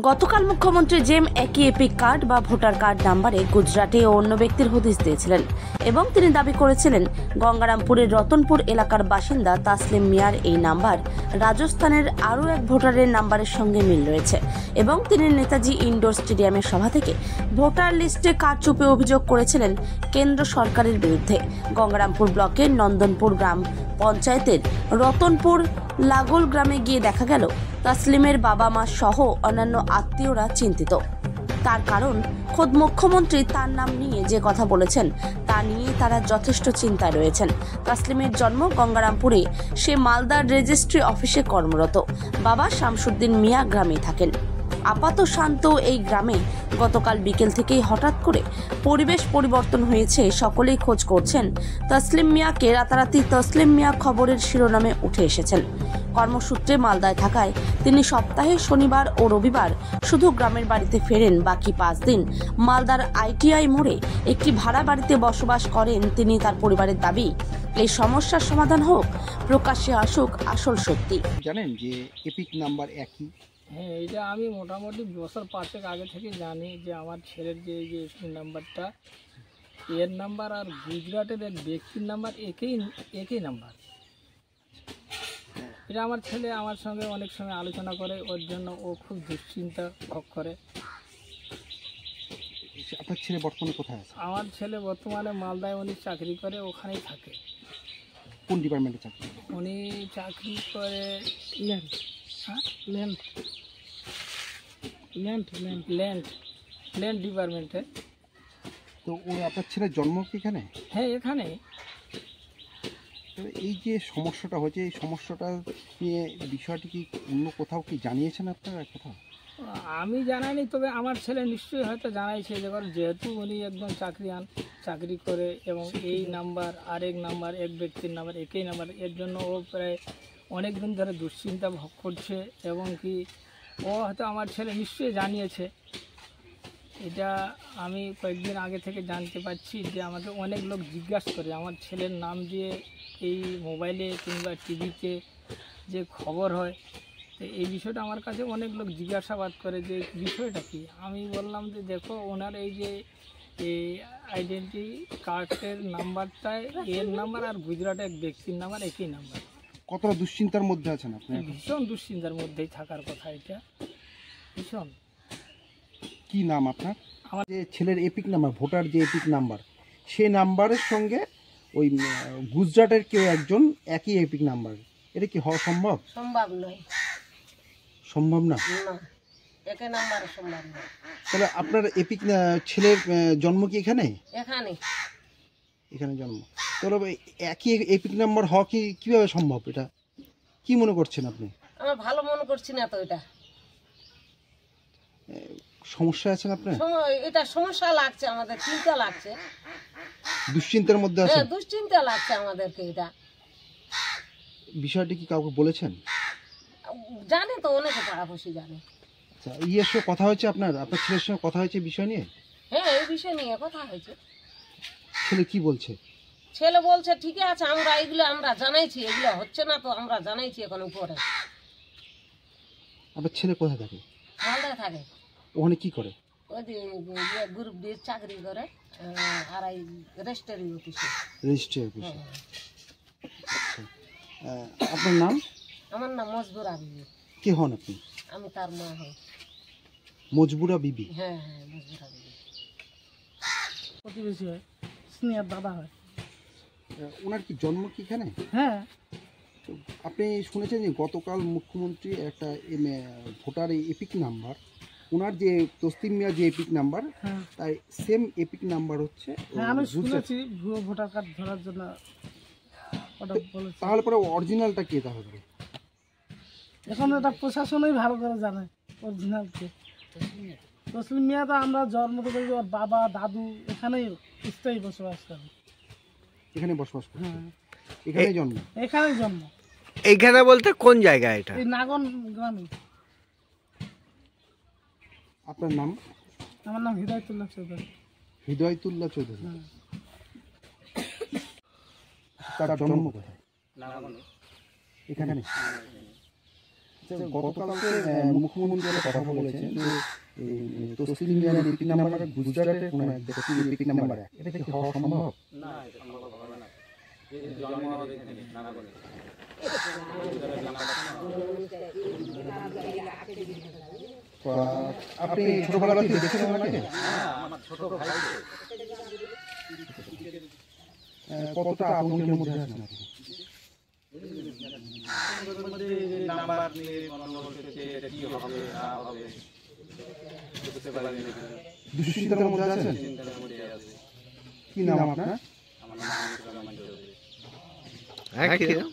গতকাল মুখ্যমন্ত্রী জেম একই এপিক কার্ড বা ভোটার কার্ড নাম্বারে গুজরাটে ও অন্য ব্যক্তির হদিস দিয়েছিলেন এবং তিনি দাবি করেছিলেন গঙ্গারামপুরের রতনপুর এলাকার বাসিন্দা তাসলিম মিয়ার এই নাম্বার রাজস্থানের আরও এক ভোটারের নাম্বারের সঙ্গে মিল রয়েছে এবং তিনি নেতাজি ইনডোর স্টেডিয়ামের সভা থেকে ভোটার লিস্টে কারচুপি অভিযোগ করেছিলেন কেন্দ্র সরকারের বিরুদ্ধে। গঙ্গারামপুর ব্লকের নন্দনপুর গ্রাম পঞ্চায়েতের রতনপুর লাগোল গ্রামে গিয়ে দেখা গেল তাসলিমের বাবা মা সহ অন্যান্য আত্মীয়রা চিন্তিত। তার কারণ খোদ মুখ্যমন্ত্রী তার নাম নিয়ে যে কথা বলেছেন তা নিয়ে তারা যথেষ্ট চিন্তায় রয়েছেন। তাসলিমের জন্ম গঙ্গারামপুরে, সে মালদার রেজিস্ট্রি অফিসে কর্মরত। বাবা শামসুদ্দিন মিয়া গ্রামেই থাকেন। আপাত শান্ত এই গ্রামে গতকাল বিকেল থেকেই হঠাৎ করে পরিবেশ পরিবর্তন হয়েছে। সকলেই খোঁজ করছেন তাসলিম মিয়াকে। রাতারাতি তাসলিম মিয়া খবরের শিরোনামে উঠে এসেছেন। কর্মসূত্রে মালদায় থাকায় তিনি সপ্তাহে শনিবার ও রবিবার শুধু গ্রামের বাড়িতে ফেরেন। বাকি 5 দিন মালদার ITI মোড়ে একটি ভাড়া বাড়িতে বসবাস করেন তিনি। তার পরিবারের দাবি এই সমস্যার সমাধান হোক, প্রকাশ্যে আসুক আসল সত্যি। জানেন যে এপিক নাম্বার একই? হ্যাঁ, এটা আমি মোটামুটি বছর 5 আগে থেকে জানি যে আমার ছেলের যে এপিক নাম্বারটা, এর নাম্বার আর গুজরাটের এক ব্যক্তির নাম্বার একই নাম্বার। এটা আমার ছেলে আমার সঙ্গে অনেক সময় আলোচনা করে, ওর জন্য ও খুব দুশ্চিন্তা ভোগ করে। আপনার ছেলে বর্তমানে কোথায় আছে? আমার ছেলে বর্তমানে মালদায় উনি চাকরি করে, ওখানেই থাকে। কোন ডিপার্টমেন্টে চাকরি? উনি চাকরি করে ল্যান্ড ডিপার্টমেন্টে। তো আপনার ছেলের জন্ম কি এখানে? হ্যাঁ, এখানে। তো এই যে সমস্যাটা হয়েছে, এই সমস্যাটা নিয়ে বিষয়টি কি অন্য কোথাও কি জানিয়েছেন আপনারা কোথাও? আমি জানাইনি, তবে আমার ছেলে নিশ্চয়ই হয়তো জানাইছে, যেহেতু উনি একদম চাকরি করে এবং এই নাম্বার আরেক নাম্বার, এক ব্যক্তির নাম্বার একই নাম্বার, এর জন্য ও প্রায় অনেক দিন ধরে দুশ্চিন্তা ভোগ করছে এবং কি ও হয়তো আমার ছেলে নিশ্চয়ই জানিয়েছে। এটা আমি কয়েকদিন আগে থেকে জানতে পারছি যে আমাকে অনেক লোক জিজ্ঞাসা করে আমার ছেলের নাম দিয়ে এই মোবাইলে কিংবা টিভিতে যে খবর হয়, তো এই বিষয়টা আমার কাছে অনেক লোক জিজ্ঞাসাবাদ করে যে বিষয়টা কি। আমি বললাম যে দেখো, ওনার এই যে এই আইডেন্টি কার্ডের নাম্বারটায় এর নাম্বার আর গুজরাটের এক ব্যক্তির নাম্বার একই নাম্বার। কতটা দুশ্চিন্তার মধ্যে আছেন আপনি? ভীষণ দুশ্চিন্তার মধ্যেই থাকার কথা, এটা ভীষণ। কি নাম আপনার? আমার যে ছেলের এপিক নাম্বার, ভোটার যে এপিক নাম্বার, সে নাম্বারের সঙ্গে ওই গুজরাটের কেউ একজন একই এপিক নাম্বার, এটা কি হওয়া সম্ভব? সম্ভব নয়। সম্ভব না? একই নাম্বার সম্ভব নয়। তাহলে আপনার এপিক ছেলের জন্ম কি এখানে? এখানে জন্ম। তাহলে একই এপিক নাম্বার হওয়া কি কিভাবে সম্ভব? এটা কি মনে করছেন আপনি? আমরা ভালো মনে করছি না তো। এটা সমস্যা আছেন আপনার? এটা সমস্যা লাগছে, আমাদের চিন্তা লাগছে, দুশ্চিন্তার মধ্যে আছেন? হ্যাঁ, দুশ্চিন্তা লাগছে আমাদেরকে। এটা বিষয়টি কি কাউকে বলেছেন? জানে তো, অনেকে পাড়াপড়শি জানে। আচ্ছা, ইয়ের সঙ্গে কথা হয়েছে আপনার ছেলের সঙ্গে কথা হয়েছে বিষয় নিয়ে? হ্যাঁ, এই বিষয় নিয়ে কথা হয়েছে। ছেলে কি বলছে? ছেলে বলছে ঠিকই আছে, আমরা জানাইছি, এগুলো হচ্ছে না তো আমরা জানাইছি এখন উপরে। আপনার ছেলে কোথায় থাকে? মালদায় থাকে। ওখানে কি করে? ওই যে গ্রুপ দিয়ে চাকরি করে, আর এই রেজিস্ট্রি অফিসে। রেজিস্ট্রি অফিসে। আচ্ছা, আপনার নাম? আমার নাম মজবুরা বিবি। কে হন আপনি? আমি তার মা হই। মজবুরা বিবি? হ্যাঁ, মজবুরা বিবি। প্রতিবেশী হয়, স্নেহার দাদা হয়। ওনার কি জন্ম কি এখানে? হ্যাঁ। তো আপনি শুনেছেন যে গতকাল মুখ্যমন্ত্রী একটা ভোটার এপিক নাম্বার, ওনার যে তসলিম মিয়া যে এপিক নাম্বার, তাই সেম এপিক নাম্বার হচ্ছে। আমি শুনেছি ভুয়ো ভোটার কার্ড ধরার জন্য ওটা বলেছে। তাহলে পরে অরিজিনালটা কে? তাহলে এখন এটা প্রশাসনই ভালো করে জানে অরিজিনাল কে। তসলিম মিয়া তো আমরা জন্ম থেকে ওর বাবা দাদু এখানেই স্থায়ী বসবাস করে। এখানে বসবাস করে? এখানেই জন্ম? এখানেই জন্ম। এইখানে বলতে কোন জায়গা এটা? এই নাগন গ্রামে। আপনার নাম? আমার নাম হৃদয়তুল্লাহ চৌধুরী। হৃদয়তুল্লাহ চৌধুরী। তার জন্ম কোথায়? এখানে। গতকালকে মুখ্যমন্ত্রী একটা কথা বলেছেন যে তসলিম মিয়ার এপিক নাম্বার গুজরাটের কোনো এক ব্যক্তির এপিক নাম্বার এটা কি হওয়া সম্ভব? আপনি ছোটবেলা থেকে দেখেছেন ওনাকে? কতটা আতঙ্কের মধ্যে আছেন আপনি? দুশ্চিন্তার মধ্যে আছেন? কি নাম আপনার? হ্যাঁ, কি নাম?